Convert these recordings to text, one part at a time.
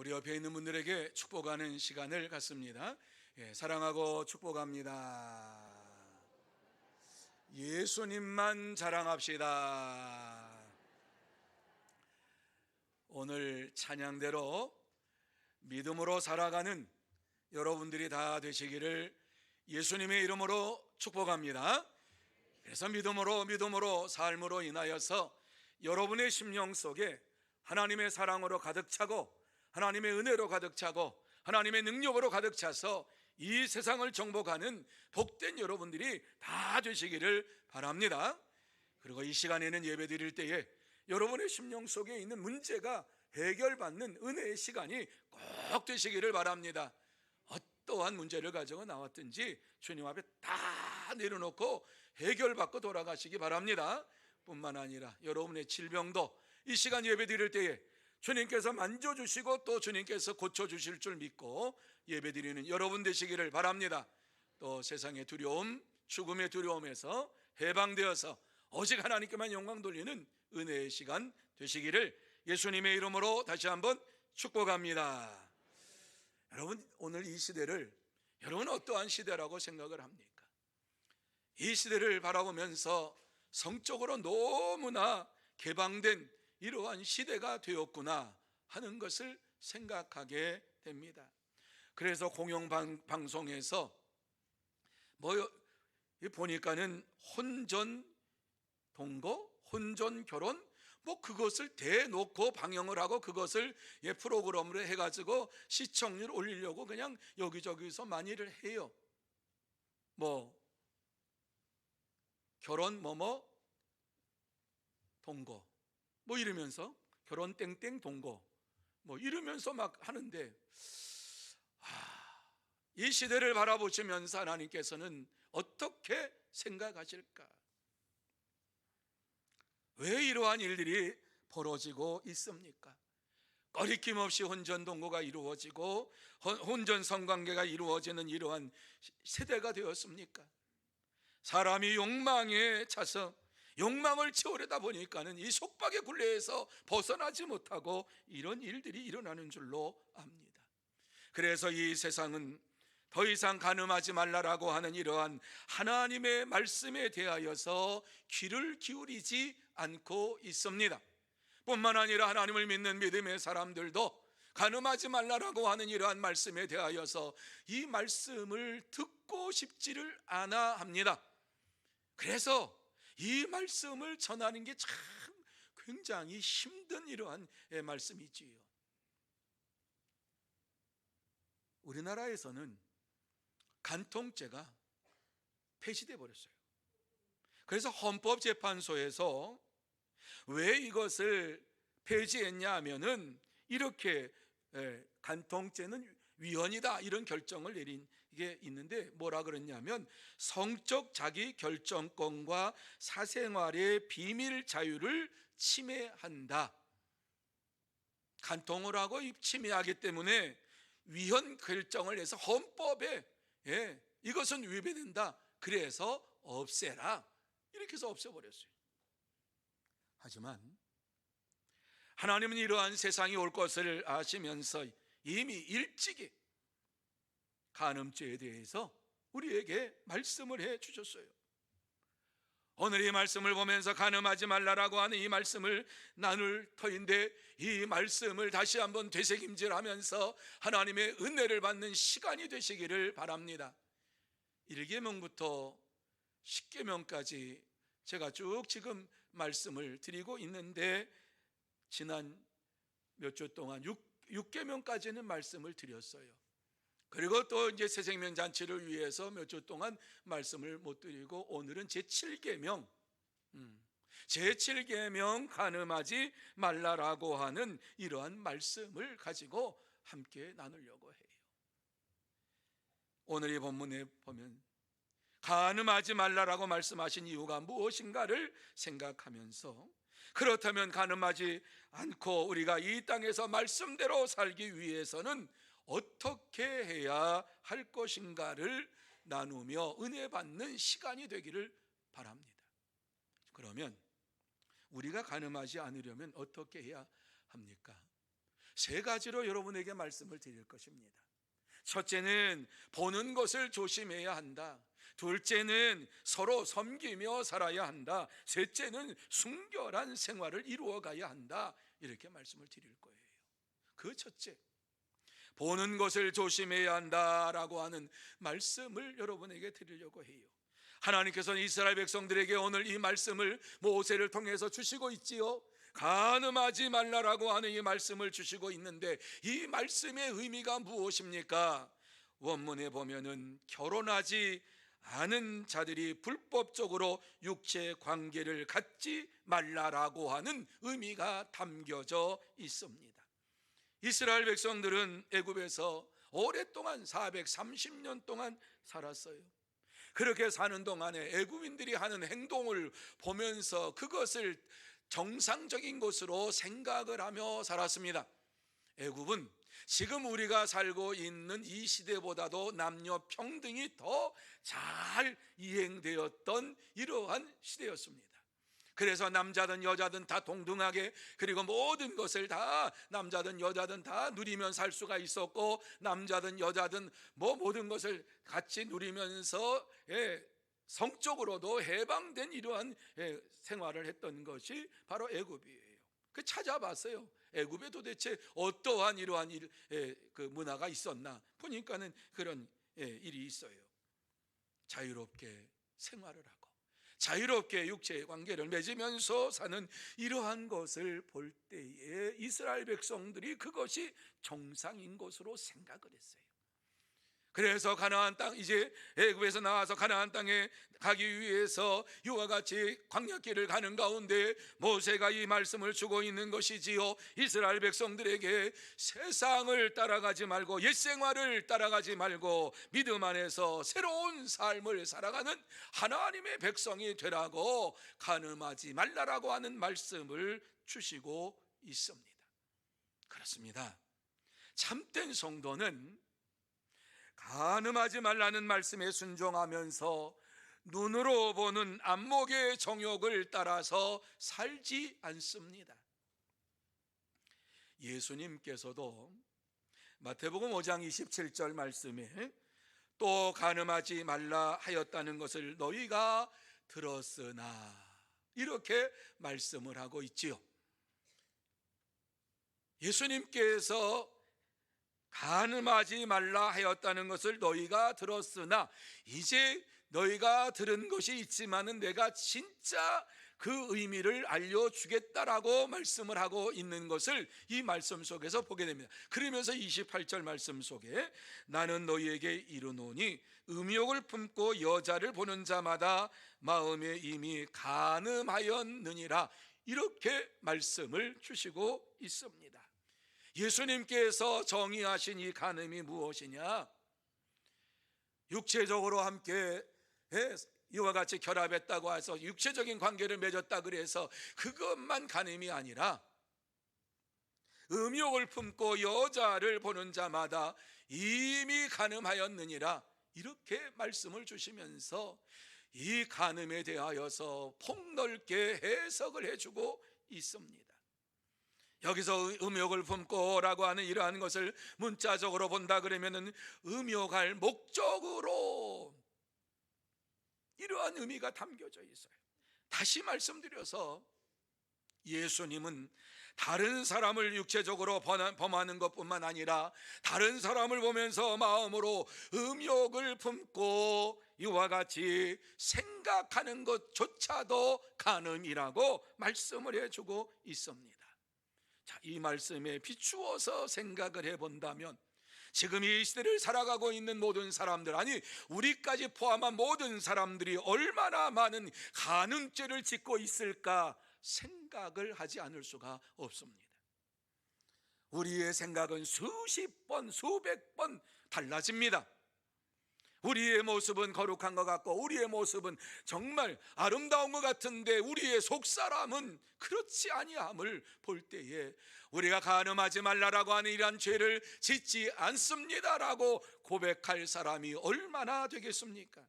우리 옆에 있는 분들에게 축복하는 시간을 갖습니다. 사랑하고 축복합니다. 예수님만 자랑합시다. 오늘 찬양대로 믿음으로 살아가는 여러분들이 다 되시기를 예수님의 이름으로 축복합니다. 그래서 믿음으로 삶으로 인하여서 여러분의 심령 속에 하나님의 사랑으로 가득 차고 하나님의 은혜로 가득 차고 하나님의 능력으로 가득 차서 이 세상을 정복하는 복된 여러분들이 다 되시기를 바랍니다. 그리고 이 시간에는 예배 드릴 때에 여러분의 심령 속에 있는 문제가 해결받는 은혜의 시간이 꼭 되시기를 바랍니다. 어떠한 문제를 가지고 나왔든지 주님 앞에 다 내려놓고 해결받고 돌아가시기 바랍니다. 뿐만 아니라 여러분의 질병도 이 시간 예배 드릴 때에 주님께서 만져주시고 또 주님께서 고쳐주실 줄 믿고 예배 드리는 여러분 되시기를 바랍니다. 또 세상의 두려움, 죽음의 두려움에서 해방되어서 오직 하나님께만 영광 돌리는 은혜의 시간 되시기를 예수님의 이름으로 다시 한번 축복합니다. 여러분, 오늘 이 시대를 여러분 어떠한 시대라고 생각을 합니까? 이 시대를 바라보면서 성적으로 너무나 개방된 이러한 시대가 되었구나 하는 것을 생각하게 됩니다. 그래서 공영방송에서 보니까는 혼전 동거, 혼전 결혼 그것을 대놓고 방영을 하고 그것을 프로그램으로 해가지고 시청률 올리려고 그냥 여기저기서 많이를 해요. 결혼 동거 이러면서 결혼 땡땡 동거 이러면서 막 하는데 이 시대를 바라보시면서 하나님께서는 어떻게 생각하실까? 왜 이러한 일들이 벌어지고 있습니까? 거리낌 없이 혼전 동거가 이루어지고 혼전 성관계가 이루어지는 이러한 세대가 되었습니까? 사람이 욕망에 차서 욕망을 채우려다 보니까는 이 속박의 굴레에서 벗어나지 못하고 이런 일들이 일어나는 줄로 압니다. 그래서 이 세상은 더 이상 간음하지 말라라고 하는 이러한 하나님의 말씀에 대하여서 귀를 기울이지 않고 있습니다. 뿐만 아니라 하나님을 믿는 믿음의 사람들도 간음하지 말라라고 하는 이러한 말씀에 대하여서 이 말씀을 듣고 싶지를 않아 합니다. 그래서 이 말씀을 전하는 게 참 굉장히 힘든 이러한 말씀이지요. 우리나라에서는 간통죄가 폐지돼 버렸어요. 그래서 헌법재판소에서 왜 이것을 폐지했냐 하면은 이렇게 간통죄는 위헌이다 이런 결정을 내린 게 있는데 뭐라 그랬냐면 성적 자기 결정권과 사생활의 비밀 자유를 침해한다. 간통을 하고 침해하기 때문에 위헌 결정을 해서 헌법에 이것은 위배된다. 그래서 없애라. 이렇게 해서 없애버렸어요. 하지만 하나님은 이러한 세상이 올 것을 아시면서 이미 일찍이 간음죄에 대해서 우리에게 말씀을 해 주셨어요. 오늘 이 말씀을 보면서 간음하지 말라라고 하는 이 말씀을 나눌 터인데 이 말씀을 다시 한번 되새김질하면서 하나님의 은혜를 받는 시간이 되시기를 바랍니다. 1계명부터 10계명까지 제가 쭉 지금 말씀을 드리고 있는데 지난 몇 주 동안 6계명까지는 말씀을 드렸어요. 그리고 또 이제 새생명잔치를 위해서 몇 주 동안 말씀을 못 드리고 오늘은 제7계명 제7계명 간음하지 말라라고 하는 이러한 말씀을 가지고 함께 나누려고 해요. 오늘 이 본문에 보면 간음하지 말라라고 말씀하신 이유가 무엇인가를 생각하면서 그렇다면 간음하지 않고 우리가 이 땅에서 말씀대로 살기 위해서는 어떻게 해야 할 것인가를 나누며 은혜 받는 시간이 되기를 바랍니다. 그러면 우리가 간음하지 않으려면 어떻게 해야 합니까? 세 가지로 여러분에게 말씀을 드릴 것입니다. 첫째는 보는 것을 조심해야 한다. 둘째는 서로 섬기며 살아야 한다. 셋째는 순결한 생활을 이루어 가야 한다. 이렇게 말씀을 드릴 거예요. 그 첫째, 보는 것을 조심해야 한다라고 하는 말씀을 여러분에게 드리려고 해요. 하나님께서는 이스라엘 백성들에게 오늘 이 말씀을 모세를 통해서 주시고 있지요. 간음하지 말라라고 하는 이 말씀을 주시고 있는데, 이 말씀의 의미가 무엇입니까? 원문에 보면은 결혼하지 않은 자들이 불법적으로 육체 관계를 갖지 말라라고 하는 의미가 담겨져 있습니다. 이스라엘 백성들은 애굽에서 오랫동안 430년 동안 살았어요. 그렇게 사는 동안에 애굽인들이 하는 행동을 보면서 그것을 정상적인 것으로 생각을 하며 살았습니다. 애굽은 지금 우리가 살고 있는 이 시대보다도 남녀 평등이 더 잘 이행되었던 이러한 시대였습니다. 그래서 남자든 여자든 다 동등하게, 그리고 모든 것을 다 남자든 여자든 다 누리면 살 수가 있었고, 남자든 여자든 모든 것을 같이 누리면서 성적으로도 해방된 이러한 생활을 했던 것이 바로 애굽이에요. 그 찾아봤어요. 애굽에 도대체 어떠한 이러한 그 문화가 있었나 보니까는 그런 일이 있어요. 자유롭게 생활을 하고 자유롭게 육체의 관계를 맺으면서 사는 이러한 것을 볼 때에 이스라엘 백성들이 그것이 정상인 것으로 생각을 했어요. 그래서 가나안 땅, 이제 애굽에서 나와서 가나안 땅에 가기 위해서 이와 같이 광야길을 가는 가운데 모세가 이 말씀을 주고 있는 것이지요. 이스라엘 백성들에게 세상을 따라가지 말고 옛 생활을 따라가지 말고 믿음 안에서 새로운 삶을 살아가는 하나님의 백성이 되라고, 간음하지 말라라고 하는 말씀을 주시고 있습니다. 그렇습니다. 참된 성도는 간음하지 말라는 말씀에 순종하면서 눈으로 보는 안목의 정욕을 따라서 살지 않습니다. 예수님께서도 마태복음 5장 27절 말씀에 또 간음하지 말라 하였다는 것을 너희가 들었으나, 이렇게 말씀을 하고 있지요. 예수님께서 간음하지 말라 하였다는 것을 너희가 들었으나, 이제 너희가 들은 것이 있지만은 내가 진짜 그 의미를 알려주겠다라고 말씀을 하고 있는 것을 이 말씀 속에서 보게 됩니다. 그러면서 28절 말씀 속에 나는 너희에게 이르노니 음욕을 품고 여자를 보는 자마다 마음에 이미 간음하였느니라, 이렇게 말씀을 주시고 있습니다. 예수님께서 정의하신 이 간음이 무엇이냐? 육체적으로 함께 이와 같이 결합했다고 해서 육체적인 관계를 맺었다 그래서 그것만 간음이 아니라, 음욕을 품고 여자를 보는 자마다 이미 간음하였느니라, 이렇게 말씀을 주시면서 이 간음에 대하여서 폭넓게 해석을 해주고 있습니다. 여기서 음욕을 품고라고 하는 이러한 것을 문자적으로 본다 그러면은 음욕할 목적으로 이러한 의미가 담겨져 있어요. 다시 말씀드려서 예수님은 다른 사람을 육체적으로 범하는 것뿐만 아니라 다른 사람을 보면서 마음으로 음욕을 품고 이와 같이 생각하는 것조차도 간음이라고 말씀을 해주고 있습니다. 자, 이 말씀에 비추어서 생각을 해본다면 지금 이 시대를 살아가고 있는 모든 사람들, 아니 우리까지 포함한 모든 사람들이 얼마나 많은 간음죄를 짓고 있을까 생각을 하지 않을 수가 없습니다. 우리의 생각은 수십 번, 수백 번 달라집니다. 우리의 모습은 거룩한 것 같고 우리의 모습은 정말 아름다운 것 같은데 우리의 속사람은 그렇지 아니함을 볼 때에 우리가 간음하지 말라라고 하는 이러한 죄를 짓지 않습니다라고 고백할 사람이 얼마나 되겠습니까?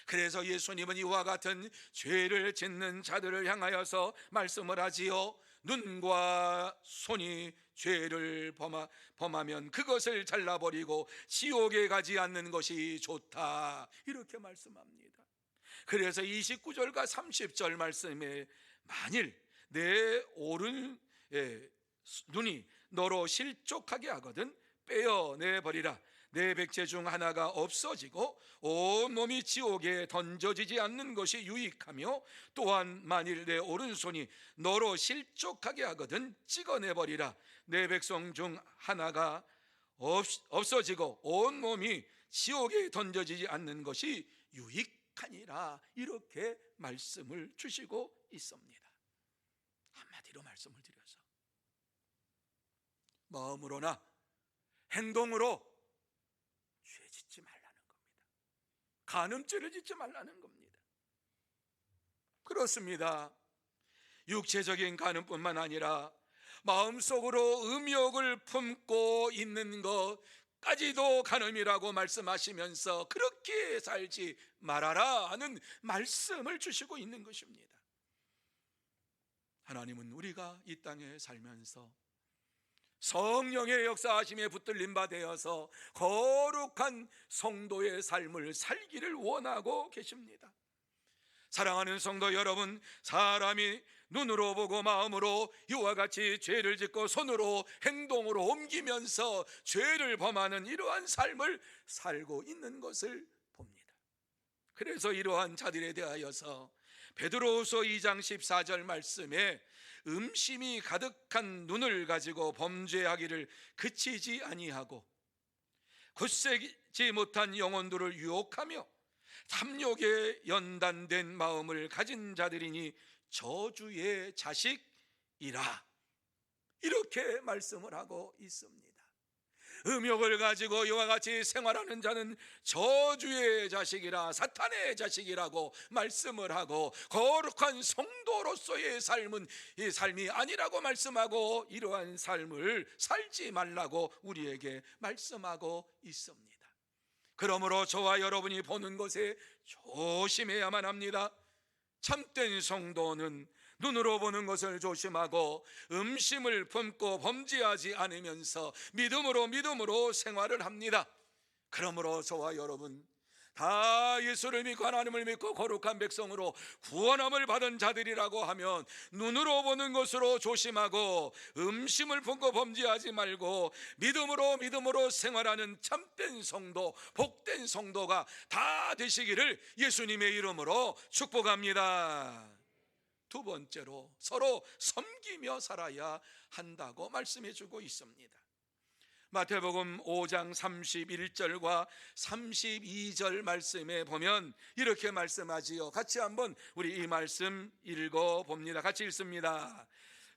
그래서 예수님은 이와 같은 죄를 짓는 자들을 향하여서 말씀을 하지요. 눈과 손이 죄를 범하면 그것을 잘라버리고 지옥에 가지 않는 것이 좋다, 이렇게 말씀합니다. 그래서 29절과 30절 말씀에 만일 내 오른 눈이 너로 실족하게 하거든 빼어내버리라. 내 백제 중 하나가 없어지고 온 몸이 지옥에 던져지지 않는 것이 유익하며, 또한 만일 내 오른손이 너로 실족하게 하거든 찍어내버리라. 내 백성 중 하나가 없어지고 온 몸이 지옥에 던져지지 않는 것이 유익하니라, 이렇게 말씀을 주시고 있습니다. 한마디로 말씀을 드려서 마음으로나 행동으로 죄 짓지 말라는 겁니다. 간음죄를 짓지 말라는 겁니다. 그렇습니다. 육체적인 간음뿐만 아니라 마음속으로 음욕을 품고 있는 것까지도 간음이라고 말씀하시면서 그렇게 살지 말아라 하는 말씀을 주시고 있는 것입니다. 하나님은 우리가 이 땅에 살면서 성령의 역사하심에 붙들림 바 되어서 거룩한 성도의 삶을 살기를 원하고 계십니다. 사랑하는 성도 여러분, 사람이 눈으로 보고 마음으로 이와 같이 죄를 짓고 손으로 행동으로 옮기면서 죄를 범하는 이러한 삶을 살고 있는 것을 봅니다. 그래서 이러한 자들에 대하여서 베드로후서 2장 14절 말씀에 음심이 가득한 눈을 가지고 범죄하기를 그치지 아니하고 굳세지 못한 영혼들을 유혹하며 탐욕에 연단된 마음을 가진 자들이니 저주의 자식이라, 이렇게 말씀을 하고 있습니다. 음욕을 가지고 이와 같이 생활하는 자는 저주의 자식이라, 사탄의 자식이라고 말씀을 하고, 거룩한 성도로서의 삶은 이 삶이 아니라고 말씀하고, 이러한 삶을 살지 말라고 우리에게 말씀하고 있습니다. 그러므로 저와 여러분이 보는 것에 조심해야만 합니다. 참된 성도는 눈으로 보는 것을 조심하고 음심을 품고 범죄하지 않으면서 믿음으로 생활을 합니다. 그러므로 저와 여러분 다 예수를 믿고 하나님을 믿고 거룩한 백성으로 구원함을 받은 자들이라고 하면 눈으로 보는 것으로 조심하고 음심을 품고 범죄하지 말고 믿음으로 생활하는 참된 성도, 복된 성도가 다 되시기를 예수님의 이름으로 축복합니다. 두 번째로 서로 섬기며 살아야 한다고 말씀해 주고 있습니다. 마태복음 5장 31절과 32절 말씀에 보면 이렇게 말씀하지요. 같이 한번 우리 이 말씀 읽어봅니다. 같이 읽습니다.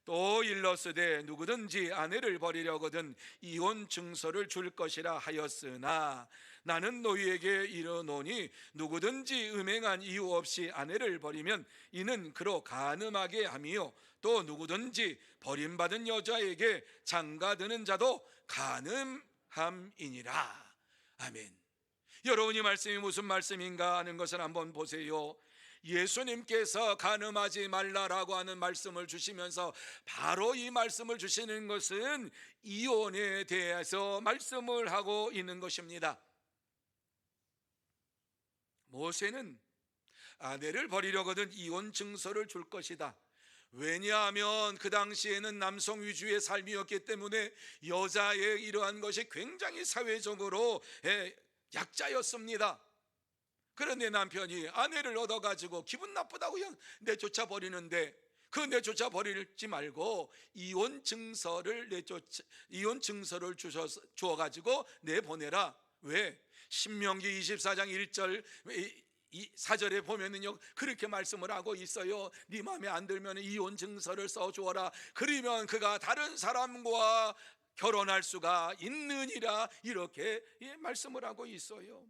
또 일러스되 누구든지 아내를 버리려거든 이혼 증서를 줄 것이라 하였으나 나는 너희에게 이르노니 누구든지 음행한 이유 없이 아내를 버리면 이는 그로 간음하게 함이요 또 누구든지 버림받은 여자에게 장가드는 자도 간음함이니라. 아멘. 여러분, 이 말씀이 무슨 말씀인가 하는 것을 한번 보세요. 예수님께서 간음하지 말라라고 하는 말씀을 주시면서 바로 이 말씀을 주시는 것은 이혼에 대해서 말씀을 하고 있는 것입니다. 모세는 아내를 버리려거든 이혼 증서를 줄 것이다. 왜냐하면 그 당시에는 남성 위주의 삶이었기 때문에 여자의 이러한 것이 굉장히 사회적으로 약자였습니다. 그런데 남편이 아내를 얻어가지고 기분 나쁘다고 그냥 내쫓아 버리는데, 그 내쫓아 버리지 말고 이혼 증서를 주어가지고 내보내라. 왜? 신명기 24장 1절 4절에 보면은요 그렇게 말씀을 하고 있어요. 네 마음에 안 들면 이혼 증서를 써주어라. 그러면 그가 다른 사람과 결혼할 수가 있느니라, 이렇게 말씀을 하고 있어요.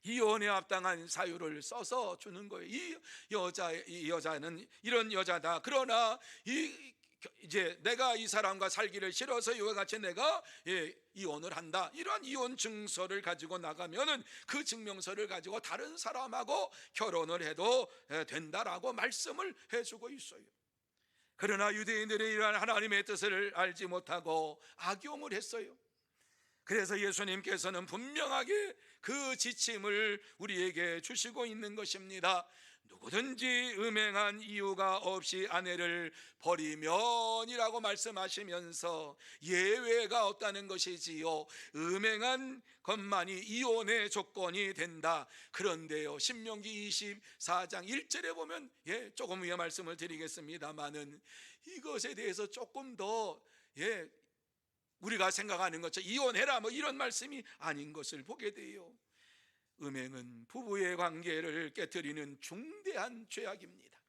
이혼에 합당한 사유를 써서 주는 거예요. 이 여자는 이런 여자다. 그러나 이제 내가 이 사람과 살기를 싫어서 이와 같이 내가 이혼을 한다. 이러한 이혼 증서를 가지고 나가면은 그 증명서를 가지고 다른 사람하고 결혼을 해도 된다라고 말씀을 해주고 있어요. 그러나 유대인들이 이러한 하나님의 뜻을 알지 못하고 악용을 했어요. 그래서 예수님께서는 분명하게 그 지침을 우리에게 주시고 있는 것입니다. 누구든지 음행한 이유가 없이 아내를 버리면이라고 말씀하시면서 예외가 없다는 것이지요. 음행한 것만이 이혼의 조건이 된다. 그런데요, 신명기 24장 1절에 보면 조금 위에 말씀을 드리겠습니다만은 이것에 대해서 조금 더 우리가 생각하는 것처럼 이혼해라 뭐 이런 말씀이 아닌 것을 보게 돼요. 음행은 부부의 관계를 깨뜨리는 중대한 죄악입니다.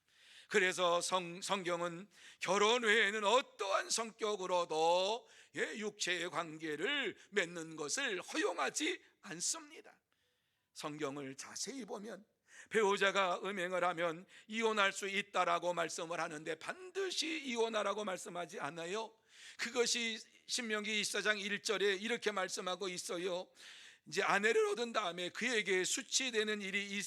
그래서 성경은 결혼 외에는 어떠한 성격으로도 육체의 관계를 맺는 것을 허용하지 않습니다. 성경을 자세히 보면 배우자가 음행을 하면 이혼할 수 있다라고 말씀을 하는데 반드시 이혼하라고 말씀하지 않아요. 그것이 신명기 24장 1절에 이렇게 말씀하고 있어요. 이제 아내를 얻은 다음에 그에게 수치되는 일이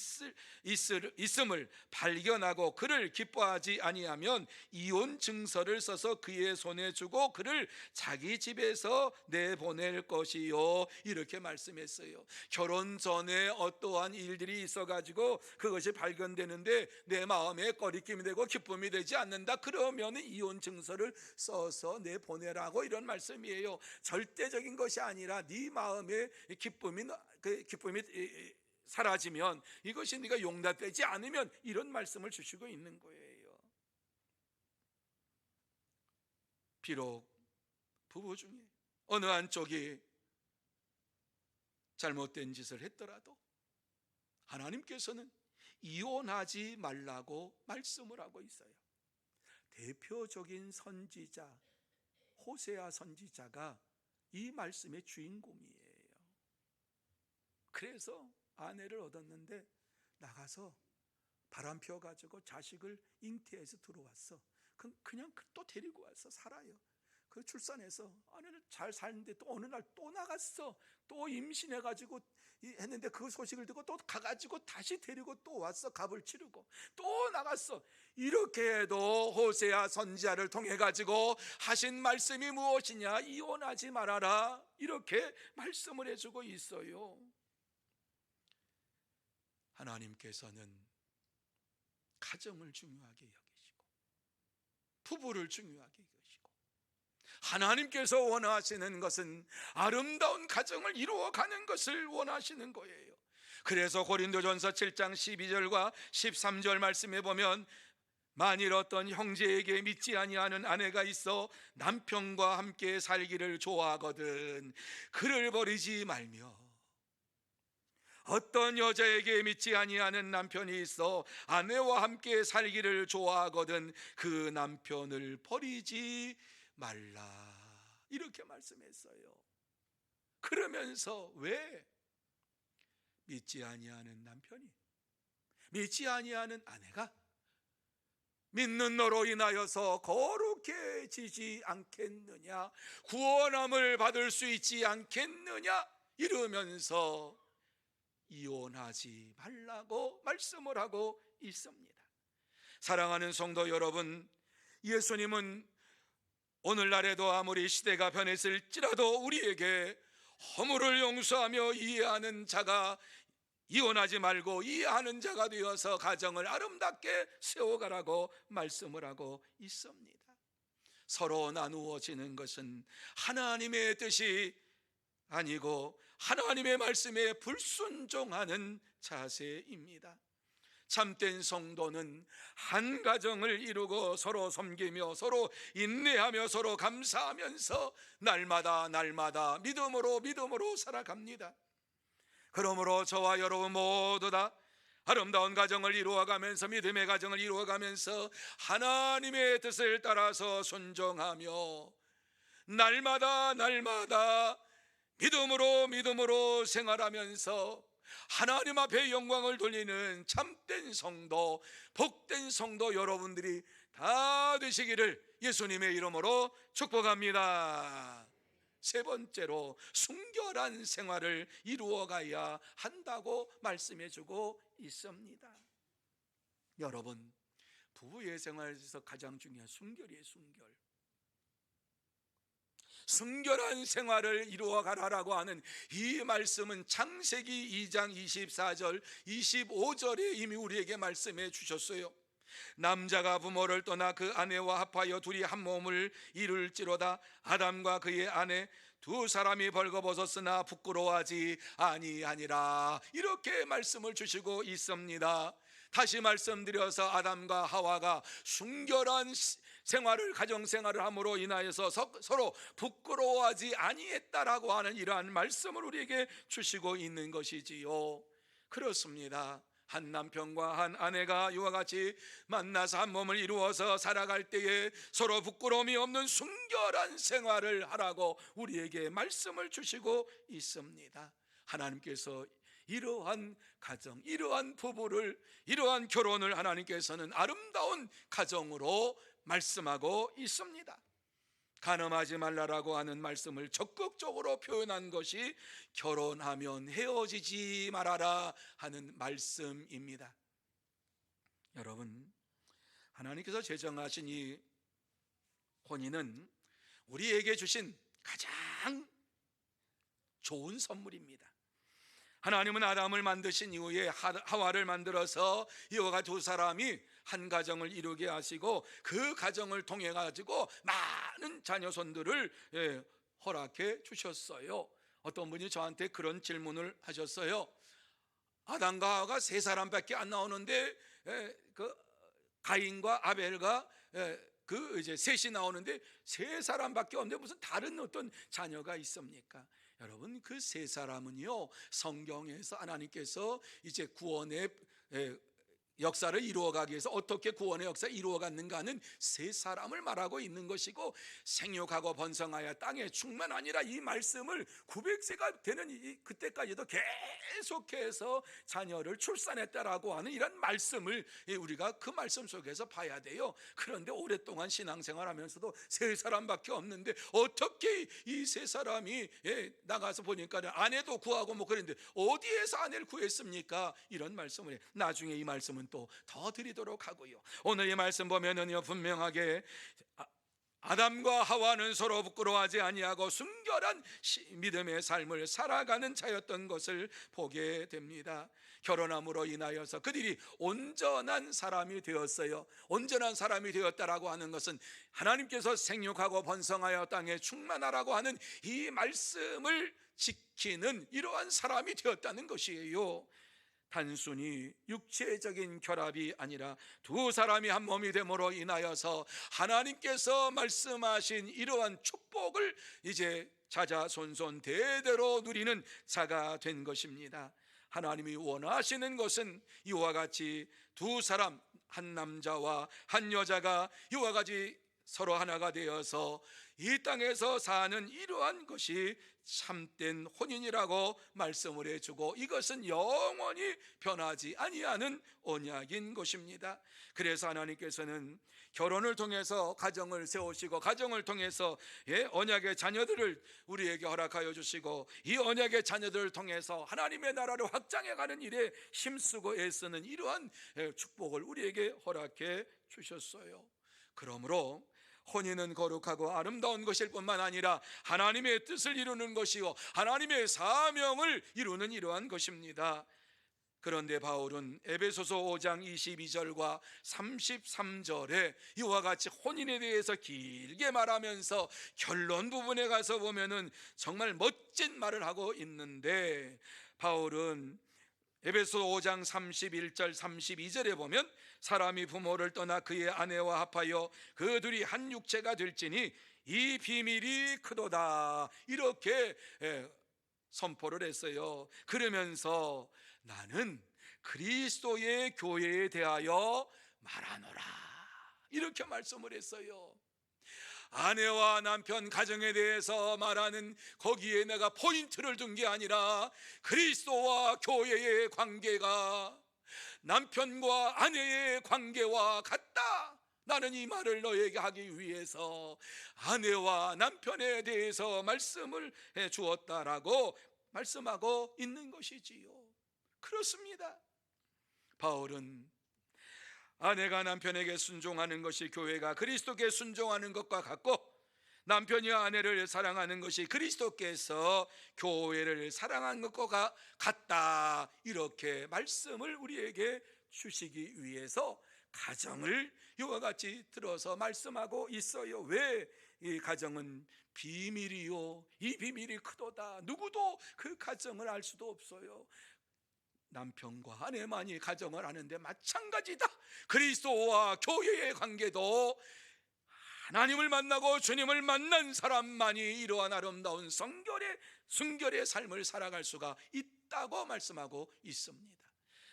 있음을 발견하고 그를 기뻐하지 아니하면 이혼 증서를 써서 그의 손에 주고 그를 자기 집에서 내보낼 것이요, 이렇게 말씀했어요. 결혼 전에 어떠한 일들이 있어가지고 그것이 발견되는데 내 마음에 꺼리낌이 되고 기쁨이 되지 않는다, 그러면 이혼 증서를 써서 내보내라고, 이런 말씀이에요. 절대적인 것이 아니라 네 마음에 기쁨이 사라지면, 이것이 네가 용납되지 않으면, 이런 말씀을 주시고 있는 거예요. 비록 부부 중에 어느 한쪽이 잘못된 짓을 했더라도 하나님께서는 이혼하지 말라고 말씀을 하고 있어요. 대표적인 선지자 호세아 선지자가 이 말씀의 주인공이에요. 그래서 아내를 얻었는데 나가서 바람 피워가지고 자식을 잉태해서 들어왔어. 그냥 또 데리고 와서 살아요. 그 출산해서 아내는 잘 살는데 또 어느 날 또 나갔어. 또 임신해가지고 했는데 그 소식을 듣고 또 가가지고 다시 데리고 또 왔어. 값을 치르고 또 나갔어. 이렇게 해도 호세아 선지자를 통해 가지고 하신 말씀이 무엇이냐? 이혼하지 말아라, 이렇게 말씀을 해주고 있어요. 하나님께서는 가정을 중요하게 여기시고 부부를 중요하게 여기시고 하나님께서 원하시는 것은 아름다운 가정을 이루어가는 것을 원하시는 거예요. 그래서 고린도전서 7장 12절과 13절 말씀에 보면 만일 어떤 형제에게 믿지 아니하는 아내가 있어 남편과 함께 살기를 좋아하거든 그를 버리지 말며, 어떤 여자에게 믿지 아니하는 남편이 있어 아내와 함께 살기를 좋아하거든 그 남편을 버리지 말라, 이렇게 말씀했어요. 그러면서 왜 믿지 아니하는 남편이, 믿지 아니하는 아내가 믿는 너로 인하여서 거룩해지지 않겠느냐, 구원함을 받을 수 있지 않겠느냐, 이러면서 이혼하지 말라고 말씀을 하고 있습니다. 사랑하는 성도 여러분, 예수님은 오늘날에도 아무리 시대가 변했을지라도 우리에게 허물을 용서하며 이해하는 자가, 이혼하지 말고 이해하는 자가 되어서 가정을 아름답게 세워가라고 말씀을 하고 있습니다. 서로 나누어지는 것은 하나님의 뜻이 아니고 하나님의 말씀에 불순종하는 자세입니다. 참된 성도는 한 가정을 이루고 서로 섬기며 서로 인내하며 서로 감사하면서 날마다 믿음으로 살아갑니다. 그러므로 저와 여러분 모두 다 아름다운 가정을 이루어가면서, 믿음의 가정을 이루어가면서 하나님의 뜻을 따라서 순종하며 날마다 믿음으로 생활하면서 하나님 앞에 영광을 돌리는 참된 성도, 복된 성도 여러분들이 다 되시기를 예수님의 이름으로 축복합니다. 세 번째로 순결한 생활을 이루어가야 한다고 말씀해주고 있습니다. 여러분, 부부의 생활에서 가장 중요한 순결이에요. 순결한 생활을 이루어가라라고 하는 이 말씀은 창세기 2장 24절 25절에 이미 우리에게 말씀해 주셨어요. 남자가 부모를 떠나 그 아내와 합하여 둘이 한 몸을 이룰지로다. 아담과 그의 아내 두 사람이 벌거벗었으나 부끄러워하지 아니하니라. 이렇게 말씀을 주시고 있습니다. 다시 말씀드려서 아담과 하와가 순결한 생활을, 가정생활을 함으로 인하여서 서로 부끄러워하지 아니했다라고 하는 이러한 말씀을 우리에게 주시고 있는 것이지요. 그렇습니다. 한 남편과 한 아내가 이와 같이 만나서 한 몸을 이루어서 살아갈 때에 서로 부끄러움이 없는 순결한 생활을 하라고 우리에게 말씀을 주시고 있습니다. 하나님께서 이러한 가정, 이러한 부부를, 이러한 결혼을 하나님께서는 아름다운 가정으로 말씀하고 있습니다. 간음하지 말라라고 하는 말씀을 적극적으로 표현한 것이 결혼하면 헤어지지 말아라 하는 말씀입니다. 여러분, 하나님께서 제정하신 이 혼인은 우리에게 주신 가장 좋은 선물입니다. 하나님은 아담을 만드신 이후에 하와를 만들어서 이와 같이 두 사람이 한 가정을 이루게 하시고 그 가정을 통해 가지고 많은 자녀손들을 허락해 주셨어요. 어떤 분이 저한테 그런 질문을 하셨어요. 아담과 하와가 세 사람밖에 안 나오는데 그 가인과 아벨과 그 이제 셋이 나오는데 세 사람밖에 없는데 무슨 다른 어떤 자녀가 있습니까? 여러분, 그 세 사람은요, 성경에서 하나님께서 이제 구원의 역사를 이루어가기 위해서 어떻게 구원의 역사를 이루어갔는가는 세 사람을 말하고 있는 것이고, 생육하고 번성하여 땅에 충만하니라 이 말씀을 900세가 되는 그때까지도 계속해서 자녀를 출산했다라고 하는 이런 말씀을 우리가 그 말씀 속에서 봐야 돼요. 그런데 오랫동안 신앙생활하면서도 세 사람밖에 없는데 어떻게 이 세 사람이 나가서 보니까 아내도 구하고 뭐 그랬는데 어디에서 아내를 구했습니까? 이런 말씀을 해요. 나중에 이 말씀은 또 더 드리도록 하고요. 오늘 이 말씀 보면은요, 분명하게 아담과 하와는 서로 부끄러워하지 아니하고 순결한 믿음의 삶을 살아가는 자였던 것을 보게 됩니다. 결혼함으로 인하여서 그들이 온전한 사람이 되었어요. 온전한 사람이 되었다라고 하는 것은 하나님께서 생육하고 번성하여 땅에 충만하라고 하는 이 말씀을 지키는 이러한 사람이 되었다는 것이에요. 단순히 육체적인 결합이 아니라 두 사람이 한 몸이 됨으로 인하여서 하나님께서 말씀하신 이러한 축복을 이제 자자손손 대대로 누리는 자가 된 것입니다. 하나님이 원하시는 것은 이와 같이 두 사람, 한 남자와 한 여자가 이와 같이 서로 하나가 되어서 이 땅에서 사는 이러한 것이 참된 혼인이라고 말씀을 해주고, 이것은 영원히 변하지 아니하는 언약인 것입니다. 그래서 하나님께서는 결혼을 통해서 가정을 세우시고 가정을 통해서 언약의 자녀들을 우리에게 허락하여 주시고, 이 언약의 자녀들을 통해서 하나님의 나라를 확장해가는 일에 힘쓰고 애쓰는 이러한 축복을 우리에게 허락해 주셨어요. 그러므로 혼인은 거룩하고 아름다운 것일 뿐만 아니라 하나님의 뜻을 이루는 것이요 하나님의 사명을 이루는 이러한 것입니다. 그런데 바울은 에베소서 5장 22절과 33절에 이와 같이 혼인에 대해서 길게 말하면서 결론 부분에 가서 보면은 정말 멋진 말을 하고 있는데, 바울은 에베소 5장 31절 32절에 보면 사람이 부모를 떠나 그의 아내와 합하여 그 둘이 한 육체가 될지니 이 비밀이 크도다, 이렇게 선포를 했어요. 그러면서 나는 그리스도의 교회에 대하여 말하노라, 이렇게 말씀을 했어요. 아내와 남편 가정에 대해서 말하는 거기에 내가 포인트를 둔 게 아니라 그리스도와 교회의 관계가 남편과 아내의 관계와 같다, 나는 이 말을 너에게 하기 위해서 아내와 남편에 대해서 말씀을 해 주었다라고 말씀하고 있는 것이지요. 그렇습니다. 바울은 아내가 남편에게 순종하는 것이 교회가 그리스도께 순종하는 것과 같고, 남편이 아내를 사랑하는 것이 그리스도께서 교회를 사랑한 것과 같다. 이렇게 말씀을 우리에게 주시기 위해서 가정을 이와 같이 들어서 말씀하고 있어요. 왜? 이 가정은 비밀이요, 이 비밀이 크도다. 누구도 그 가정을 알 수도 없어요. 남편과 아내만이 가정을 하는데 마찬가지다. 그리스도와 교회의 관계도 하나님을 만나고 주님을 만난 사람만이 이러한 아름다운 순결의 삶을 살아갈 수가 있다고 말씀하고 있습니다.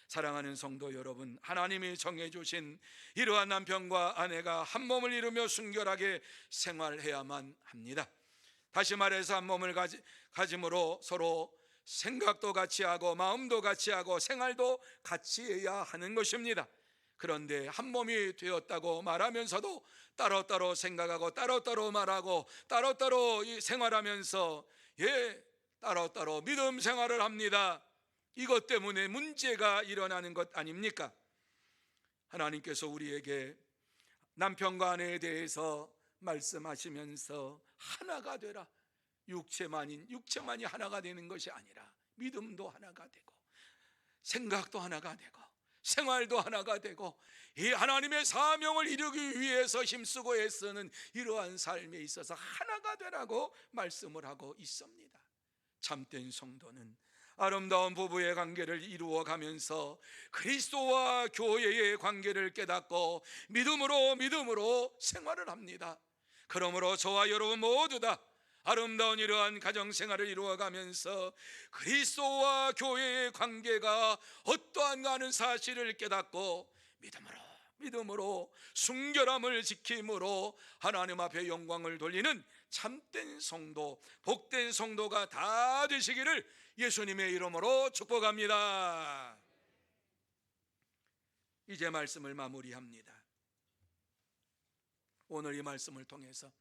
사랑하는 성도 여러분, 하나님이 정해주신 이러한 남편과 아내가 한 몸을 이루며 순결하게 생활해야만 합니다. 다시 말해서 한 몸을 가짐으로 서로 생각도 같이 하고 마음도 같이 하고 생활도 같이 해야 하는 것입니다. 그런데 한 몸이 되었다고 말하면서도 따로따로 생각하고 따로따로 말하고 따로따로 생활하면서 따로따로 믿음 생활을 합니다. 이것 때문에 문제가 일어나는 것 아닙니까? 하나님께서 우리에게 남편과 아내에 대해서 말씀하시면서 하나가 되라, 육체만이 하나가 되는 것이 아니라 믿음도 하나가 되고 생각도 하나가 되고 생활도 하나가 되고 이 하나님의 사명을 이루기 위해서 힘쓰고 애쓰는 이러한 삶에 있어서 하나가 되라고 말씀을 하고 있습니다. 참된 성도는 아름다운 부부의 관계를 이루어가면서 그리스도와 교회의 관계를 깨닫고 믿음으로 생활을 합니다. 그러므로 저와 여러분 모두 다 아름다운 이러한 가정생활을 이루어가면서 그리스도와 교회의 관계가 어떠한가 하는 사실을 깨닫고 믿음으로 순결함을 지킴으로 하나님 앞에 영광을 돌리는 참된 성도, 복된 성도가 다 되시기를 예수님의 이름으로 축복합니다. 이제 말씀을 마무리합니다. 오늘 이 말씀을 통해서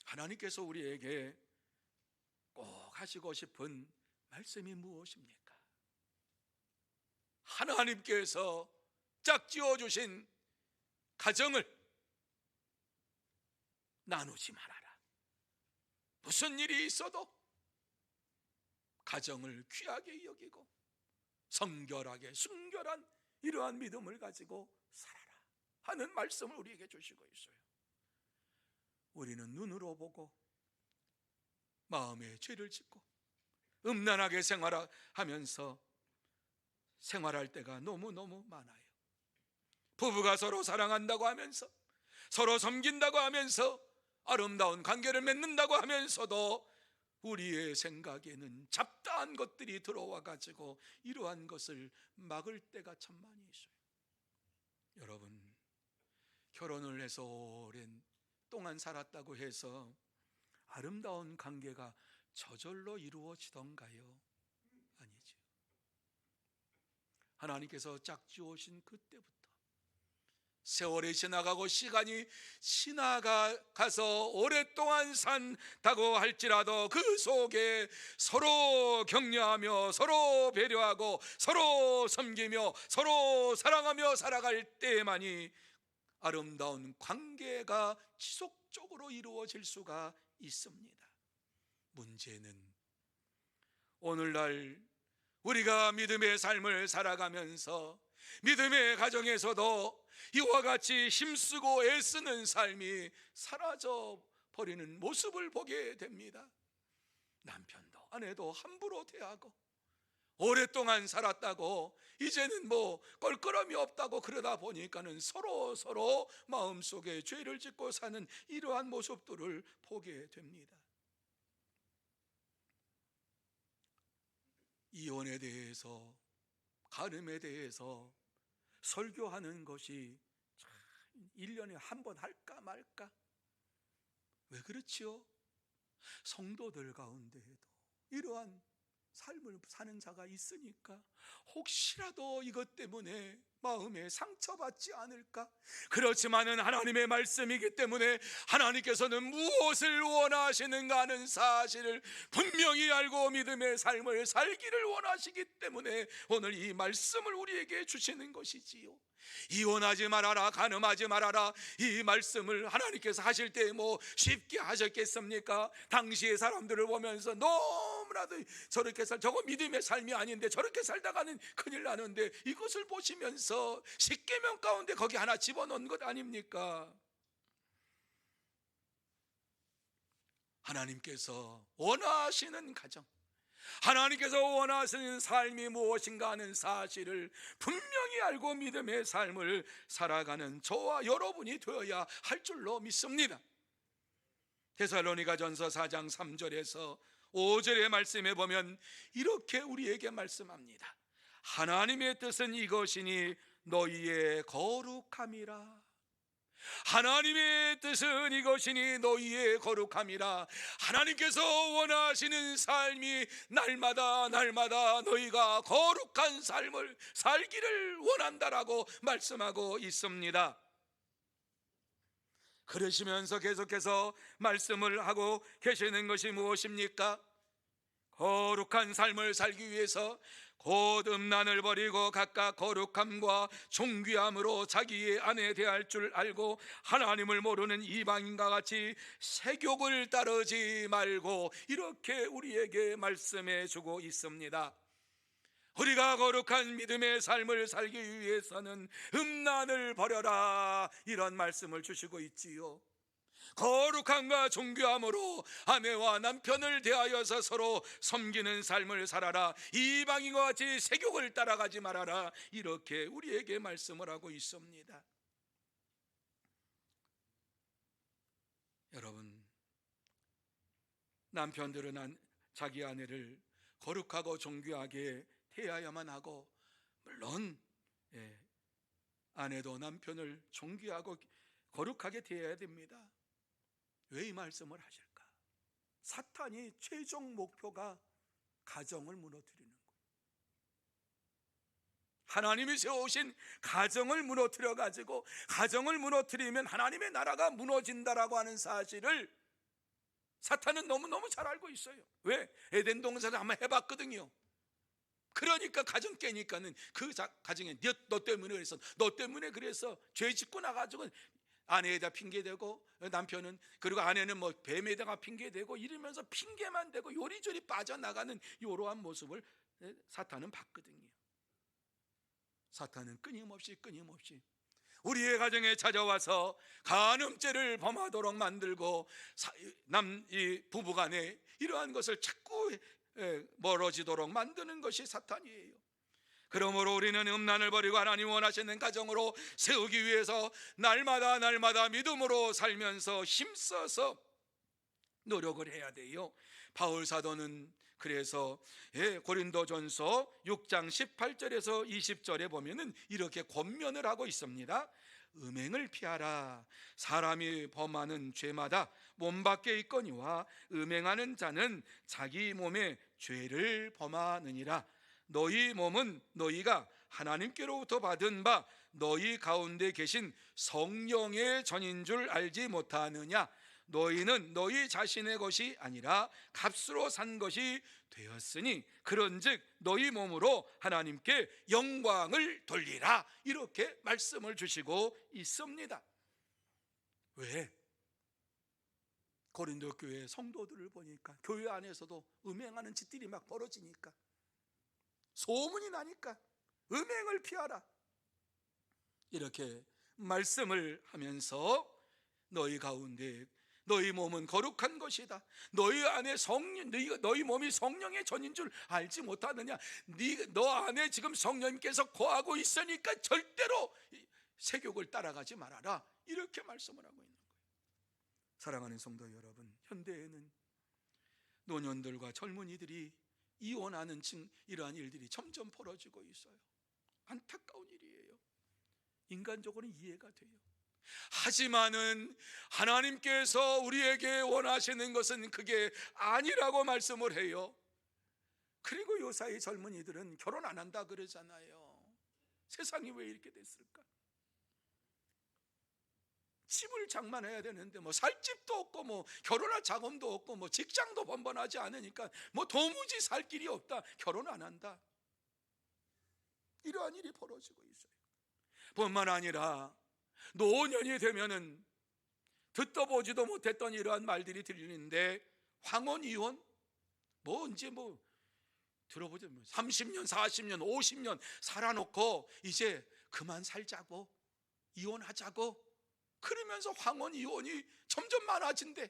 하나님께서 우리에게 꼭 하시고 싶은 말씀이 무엇입니까? 하나님께서 짝지어 주신 가정을 나누지 말아라. 무슨 일이 있어도 가정을 귀하게 여기고 성결하게 순결한 이러한 믿음을 가지고 살아라 하는 말씀을 우리에게 주시고 있어요. 우리는 눈으로 보고 마음에 죄를 짓고 음란하게 생활하면서 생활할 때가 너무너무 많아요. 부부가 서로 사랑한다고 하면서 서로 섬긴다고 하면서 아름다운 관계를 맺는다고 하면서도 우리의 생각에는 잡다한 것들이 들어와 가지고 이러한 것을 막을 때가 참 많이 있어요. 여러분, 결혼을 해서 오랜 동안 살았다고 해서 아름다운 관계가 저절로 이루어지던가요? 아니죠. 하나님께서 짝지어오신 그때부터 세월이 지나가고 시간이 지나가서 오랫동안 산다고 할지라도 그 속에 서로 격려하며 서로 배려하고 서로 섬기며 서로 사랑하며 살아갈 때만이 아름다운 관계가 지속적으로 이루어질 수가 있습니다. 문제는 오늘날 우리가 믿음의 삶을 살아가면서 믿음의 가정에서도 이와 같이 힘쓰고 애쓰는 삶이 사라져 버리는 모습을 보게 됩니다. 남편도 아내도 함부로 대하고 오랫동안 살았다고 이제는 껄끄럼이 없다고 그러다 보니까는 서로 마음속에 죄를 짓고 사는 이러한 모습들을 보게 됩니다. 이혼에 대해서, 간음에 대해서 설교하는 것이 1년에 한 번 할까 말까? 왜 그렇지요? 성도들 가운데에도 이러한 삶을 사는 자가 있으니까 혹시라도 이것 때문에 마음에 상처받지 않을까? 그렇지만은 하나님의 말씀이기 때문에 하나님께서는 무엇을 원하시는가 하는 사실을 분명히 알고 믿음의 삶을 살기를 원하시기 때문에 오늘 이 말씀을 우리에게 주시는 것이지요. 이혼하지 말아라, 간음하지 말아라, 이 말씀을 하나님께서 하실 때 뭐 쉽게 하셨겠습니까? 당시의 사람들을 보면서 너무나도 저렇게 저거 믿음의 삶이 아닌데 저렇게 살다가는 큰일 나는데, 이것을 보시면서 십계명 가운데 거기 하나 집어넣은 것 아닙니까? 하나님께서 원하시는 가정, 하나님께서 원하시는 삶이 무엇인가 하는 사실을 분명히 알고 믿음의 삶을 살아가는 저와 여러분이 되어야 할 줄로 믿습니다. 데살로니가전서 4장 3절에서 5절의 말씀에 보면 이렇게 우리에게 말씀합니다. 하나님의 뜻은 이것이니 너희의 거룩함이라. 하나님의 뜻은 이것이니 너희의 거룩함이라. 하나님께서 원하시는 삶이 날마다 너희가 거룩한 삶을 살기를 원한다라고 말씀하고 있습니다. 그러시면서 계속해서 말씀을 하고 계시는 것이 무엇입니까? 거룩한 삶을 살기 위해서 곧 음란을 버리고 각각 거룩함과 존귀함으로 자기의 아내 대할 줄 알고 하나님을 모르는 이방인과 같이 세욕을 따르지 말고, 이렇게 우리에게 말씀해 주고 있습니다. 우리가 거룩한 믿음의 삶을 살기 위해서는 음란을 버려라, 이런 말씀을 주시고 있지요. 거룩함과 존귀함으로 아내와 남편을 대하여서 서로 섬기는 삶을 살아라, 이방인과 같이 세욕을 따라가지 말아라, 이렇게 우리에게 말씀을 하고 있습니다. 여러분, 남편들은 자기 아내를 거룩하고 존귀하게 대해야만 하고, 물론 아내도 남편을 존귀하고 거룩하게 대해야 됩니다. 왜 이 말씀을 하실까? 사탄이 최종 목표가 가정을 무너뜨리는 거예요. 하나님이 세우신 가정을 무너뜨려 가지고, 가정을 무너뜨리면 하나님의 나라가 무너진다라고 하는 사실을 사탄은 너무너무 잘 알고 있어요. 왜? 에덴 동산을 한번 해봤거든요. 그러니까 가정 깨니까는 그 가정에 너 때문에 그래서, 너 때문에 그래서 죄 짓고 나가지고 아내에다 핑계대고, 남편은, 그리고 아내는 뭐 뱀에다가 핑계대고, 이러면서 핑계만 대고 요리조리 빠져나가는 이러한 모습을 사탄은 봤거든요. 사탄은 끊임없이 우리의 가정에 찾아와서 간음죄를 범하도록 만들고, 이 부부간에 이러한 것을 자꾸 멀어지도록 만드는 것이 사탄이에요. 그러므로 우리는 음란을 버리고 하나님 원하시는 가정으로 세우기 위해서 날마다 믿음으로 살면서 힘써서 노력을 해야 돼요. 바울 사도는 그래서 고린도전서 6장 18절에서 20절에 보면은 이렇게 권면을 하고 있습니다. 음행을 피하라. 사람이 범하는 죄마다 몸 밖에 있거니와 음행하는 자는 자기 몸에 죄를 범하느니라. 너희 몸은 너희가 하나님께로부터 받은 바 너희 가운데 계신 성령의 전인 줄 알지 못하느냐? 너희는 너희 자신의 것이 아니라 값으로 산 것이 되었으니 그런즉 너희 몸으로 하나님께 영광을 돌리라, 이렇게 말씀을 주시고 있습니다. 왜? 고린도 교회 성도들을 보니까 교회 안에서도 음행하는 짓들이 막 벌어지니까, 소문이 나니까 음행을 피하라, 이렇게 말씀을 하면서 너희 가운데 너희 몸은 거룩한 것이다. 너희 안에 너희 몸이 성령의 전인 줄 알지 못하느냐? 너 안에 지금 성령님께서 거하고 있으니까 절대로 세욕을 따라가지 말아라, 이렇게 말씀을 하고 있는 거예요. 사랑하는 성도 여러분, 현대에는 노년들과 젊은이들이 이혼하는 이러한 일들이 점점 벌어지고 있어요. 안타까운 일이에요. 인간적으로는 이해가 돼요. 하지만은 하나님께서 우리에게 원하시는 것은 그게 아니라고 말씀을 해요. 그리고 요사이 젊은이들은 결혼 안 한다 그러잖아요. 세상이 왜 이렇게 됐을까? 집을 장만해야 되는데 뭐 살 집도 없고 뭐 결혼할 자금도 없고 뭐 직장도 번번하지 않으니까 뭐 도무지 살 길이 없다. 결혼 안 한다. 이러한 일이 벌어지고 있어요. 뿐만 아니라 노년이 되면은 듣도 보지도 못했던 이러한 말들이 들리는데, 황혼 이혼? 뭐 언제 뭐 들어보죠. 30년, 40년, 50년 살아놓고 이제 그만 살자고, 이혼하자고, 그러면서 황혼 이혼이 점점 많아진대.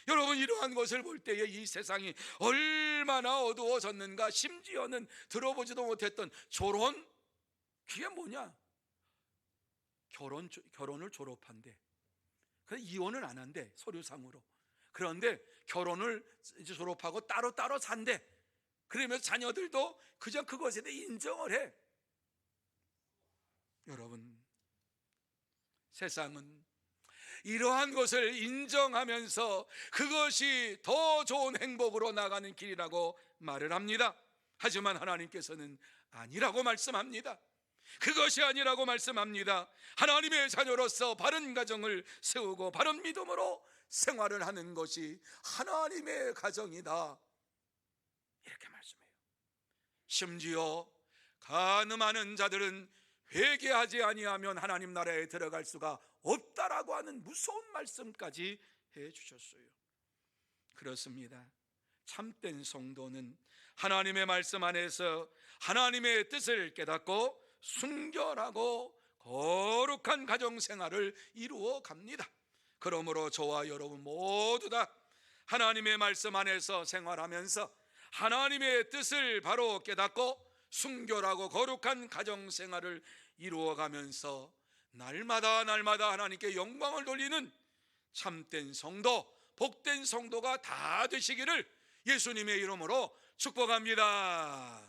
여러분, 이러한 것을 볼 때에 이 세상이 얼마나 어두워졌는가. 심지어는 들어보지도 못했던 결혼, 그게 뭐냐? 결혼을 졸업한대. 그래서 이혼은 안 한대, 서류상으로. 그런데 결혼을 이제 졸업하고 따로 산대. 그러면서 자녀들도 그저 그것에 대해 인정을 해. 여러분, 세상은 이러한 것을 인정하면서 그것이 더 좋은 행복으로 나가는 길이라고 말을 합니다. 하지만 하나님께서는 아니라고 말씀합니다. 그것이 아니라고 말씀합니다. 하나님의 자녀로서 바른 가정을 세우고 바른 믿음으로 생활을 하는 것이 하나님의 가정이다, 이렇게 말씀해요. 심지어 간음하는 자들은 회개하지 아니하면 하나님 나라에 들어갈 수가 없다라고 하는 무서운 말씀까지 해주셨어요. 그렇습니다. 참된 성도는 하나님의 말씀 안에서 하나님의 뜻을 깨닫고 순결하고 거룩한 가정생활을 이루어 갑니다. 그러므로 저와 여러분 모두 다 하나님의 말씀 안에서 생활하면서 하나님의 뜻을 바로 깨닫고 순결하고 거룩한 가정생활을 이루어가면서 날마다 하나님께 영광을 돌리는 참된 성도, 복된 성도가 다 되시기를 예수님의 이름으로 축복합니다.